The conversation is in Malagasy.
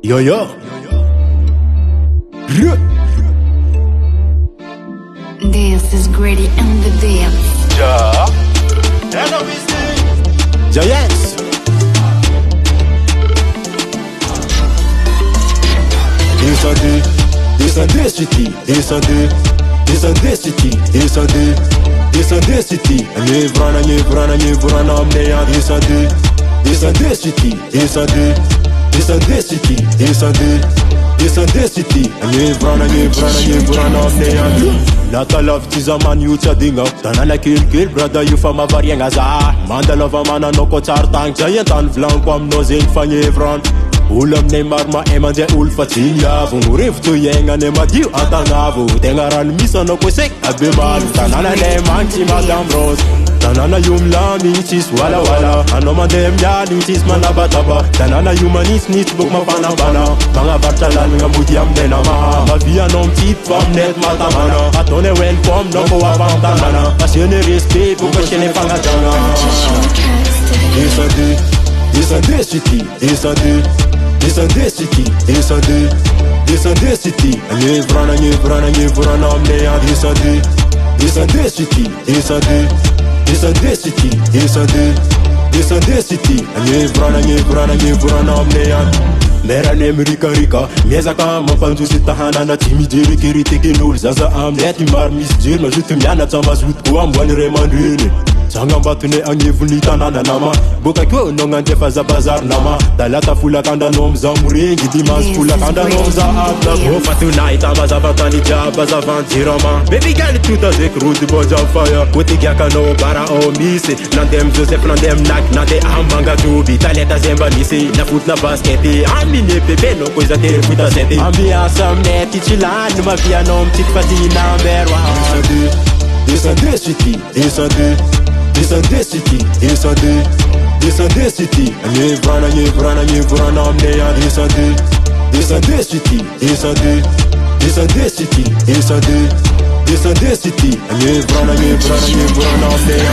Yo yo. This is Grady and the Dance. Ja. Giants. Descendez city, descendez city, descendez city. Vrana amneya descendez city, descendez city, descendez city. Vrana amneya. Natalov tizaman yu tsadinga tanana kill brother yu fama varianga za mandalova mana noko tsartang giant an vlan kwam no zen fanyevran. Ulam ne marma emande ulfa tinyavo Muriv tu yenga ne madiu atangavo Tengaran misa no kwesek abiman Tanana ne manchi madam rose Tanana yum lami chis wala wala Anoma dem yadi chis manabataba Tanana yumanis nit buk mapana bana Manga bartalan nga mutiam denama Ma via nom tit fam net matamana Atone wen fom no ko avantamana Pasione respect pour que chene fanga jana Descendez city, descendez city, descendez city. Vrana amneya descendez city, descendez city, descendez city. Vrana amneya. Mera nemerika rika, miezaka mapanzu sitahana na timidiri kiritiki nul zaza amneti mar misjir ma jutumiana tsamba zut kwa mwani remandrini. Sanga batune angevuni tanana nama Boka kyo nonga faza bazar nama Talata fula kanda nom za muringi Dimas fula kanda nom za abla Gofa tonight ama za vatani jaba za vantirama Baby girl tuta zek rudi boja fire Kuti gyaka no bara o misi Nandem Joseph nandem nak nande amanga tubi Taleta zemba nisi na foot na basketi Amine pepe no koiza tere futa seti Ambiance amneti chilan Ma via nom tik fatina merwa Descendez city, descendez city, descendez city. Vrana amneya descendez city, descendez city, descendez city. Vrana amneya.